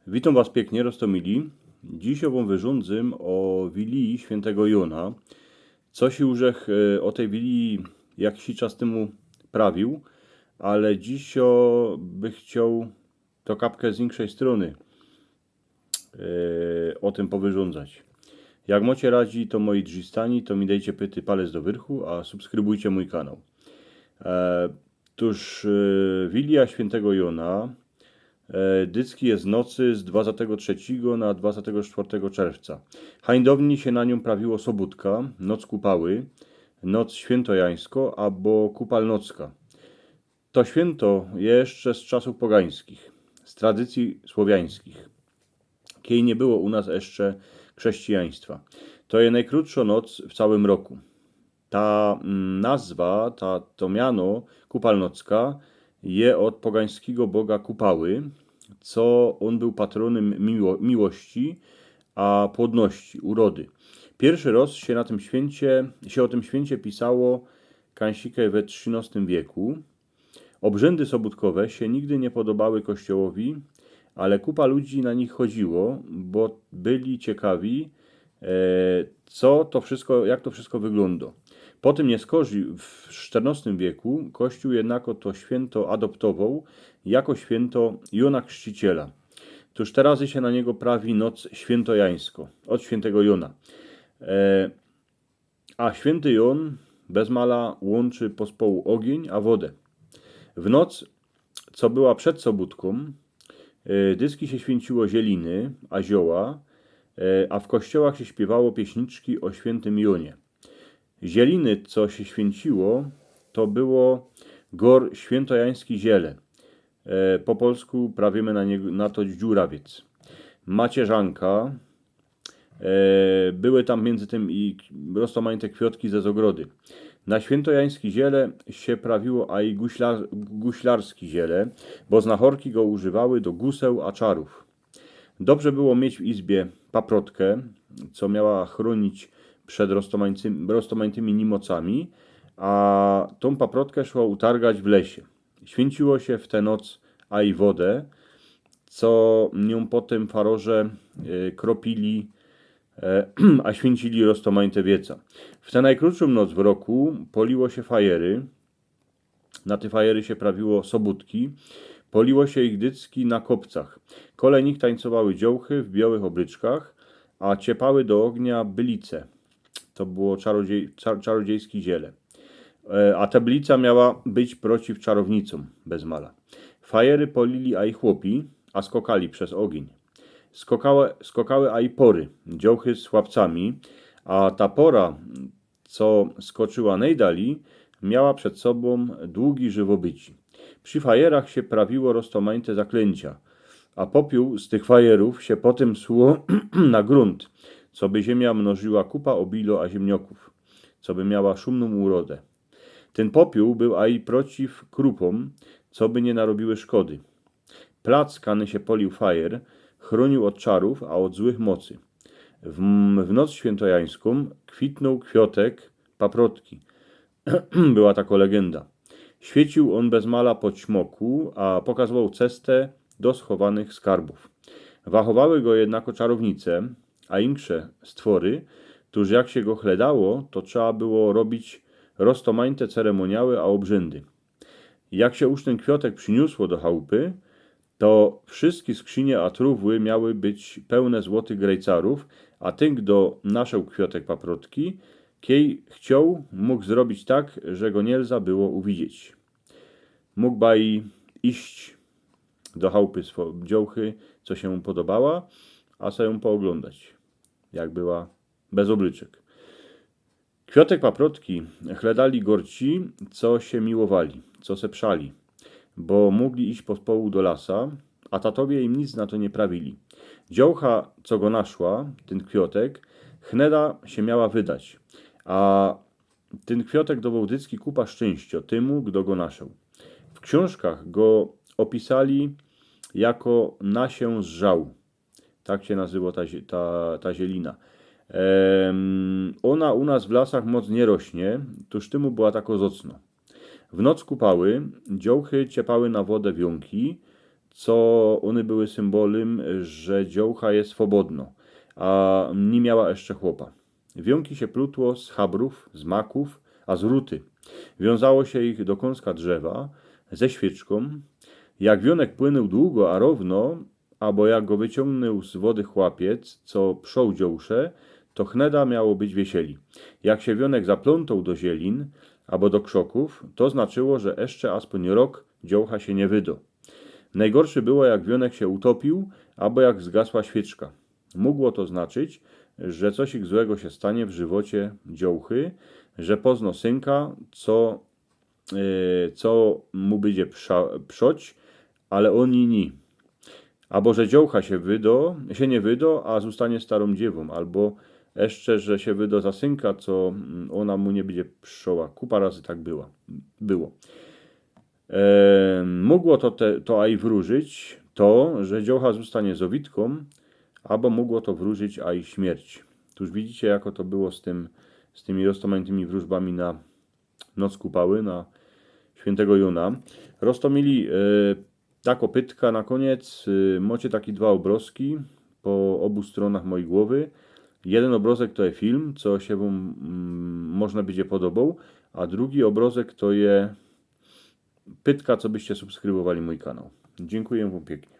Witam Was pięknie, Rostomili. Dziś wam wyrządzę o wilii świętego Jona. Coś już o tej wilii jakiś czas temu prawił, ale dziś by chciał to kapkę z innej strony o tym powyrządzać. Jak macie radzi, to moi drzistani, to mi dajcie pyty palec do wyrchu, a subskrybujcie mój kanał. Wilia świętego Jona dycki jest nocy z 23 na 24 czerwca. Hańdowni się na nią prawiło sobótka, noc kupały, noc świętojańsko albo kupalnocka. To święto jeszcze z czasów pogańskich, z tradycji słowiańskich, kiedy nie było u nas jeszcze chrześcijaństwa. To jest najkrótsza noc w całym roku. Ta nazwa, to miano kupalnocka je od pogańskiego boga Kupały, co on był patronem miłości, a płodności, urody. Pierwszy raz się o tym święcie pisało kańsikę we XIII wieku. Obrzędy sobótkowe się nigdy nie podobały Kościołowi, ale kupa ludzi na nich chodziło, bo byli ciekawi, jak to wszystko wygląda. Po tym nieskorzy w XIV wieku Kościół jednako to święto adoptował jako święto Jona Chrzciciela. Tuż teraz się na niego prawi noc świętojańsko, od świętego Jona. A święty Jon bez mala łączy pospołu ogień a wodę. W noc, co była przed sobótką, dyski się święciło zieliny, a zioła, a w kościołach się śpiewało pieśniczki o świętym Jonie. Zieliny, co się święciło, to było gor świętojański ziele. Po polsku prawimy na to dziurawiec. Macierzanka. Były tam między tym i rozmaite kwiatki ze zogrody. Na świętojański ziele się prawiło a i guślarski ziele, bo znachorki go używały do guseł a czarów. Dobrze było mieć w izbie paprotkę, co miała chronić przed roztomajtymi nimocami, a tą paprotkę szło utargać w lesie. Święciło się w tę noc a i wodę, co nią potem farorze kropili, a święcili roztomajte wieca. W tę najkrótszą noc w roku poliło się fajery, na te fajery się prawiło sobótki, poliło się ich dycki na kopcach. Kole nich tańcowały dziołchy w białych obryczkach, a ciepały do ognia bylice. To było czarodziejskie ziele. A ta bylica miała być przeciw czarownicom bez mala. Fajery polili a i chłopi, a skokali przez ogień. Skokały a i pory, dziołchy z chłopcami, a ta pora, co skoczyła najdali, miała przed sobą długi żywobyci. Przy fajerach się prawiło roztomajte zaklęcia, a popiół z tych fajerów się potem sło na grunt, co by ziemia mnożyła kupa obilo a ziemnioków, co by miała szumną urodę. Ten popiół był a i przeciw krupom, co by nie narobiły szkody. Plac kany się polił fajer, chronił od czarów, a od złych mocy. W noc świętojańską kwitnął kwiatek paprotki. Była taka legenda. Świecił on bez mala po ćmoku, a pokazywał cestę do schowanych skarbów. Wachowały go jednako czarownice, a insze stwory, tuż jak się go chledało, to trzeba było robić roztomajte ceremoniały a obrzędy. Jak się już ten kwiatek przyniósło do chałupy, to wszystkie skrzynie a trówły miały być pełne złotych grejcarów, a ten, kto naszał kwiatek paprotki, kiej chciał, mógł zrobić tak, że go nie lza było uwidzieć. Mógł baj iść do chałupy dziołchy, co się mu podobała, a sobie ją pooglądać, jak była bez obryczek. Kwiatek paprotki chledali gorci, co się miłowali, co se przali, bo mogli iść pospołu do lasa, a tatowie im nic na to nie prawili. Dziołcha, co go naszła, ten kwiatek, chneda się miała wydać, a ten kwiatek dawał dycki kupa szczęścia temu, kto go naszał. W książkach go opisali jako nasię z żału. Tak się nazywa ta zielina. Ona u nas w lasach moc nie rośnie, tuż temu była tak ozocno. W noc kupały, dziołchy ciepały na wodę wiąki, co one były symbolem, że dziołcha jest swobodno, a nie miała jeszcze chłopa. Wiąki się plutło z chabrów, z maków, a z ruty. Wiązało się ich do kąska drzewa ze świeczką. Jak wionek płynął długo, a równo, albo jak go wyciągnął z wody chłapiec, co przął dziołsze, to chneda miało być wiesieli. Jak się wionek zaplątał do zielin, albo do krzoków, to znaczyło, że jeszcze aspoń rok dziołcha się nie wydo. Najgorsze było, jak wionek się utopił, albo jak zgasła świeczka. Mogło to znaczyć, że coś złego się stanie w żywocie dziołchy, że pozno synka, co mu będzie przoć, ale oni ni. Albo że dziołcha się nie wydo, a zostanie starą dziewą, albo jeszcze, że się wydo za synka, co ona mu nie będzie przoła. Kupa razy tak było. Mogło to aj wróżyć to, że dziołcha zostanie zowitką, albo mogło to wróżyć aj śmierć. Tuż widzicie, jako to było z tymi roztomanymi wróżbami na noc kupały, na świętego Juna. Roztomili ta kopytka na koniec. Macie takie dwa obrazki po obu stronach mojej głowy. Jeden obrazek to jest film, co się wam można będzie podobał, a drugi obrazek to jest pytka, co byście subskrybowali mój kanał. Dziękuję wam pięknie.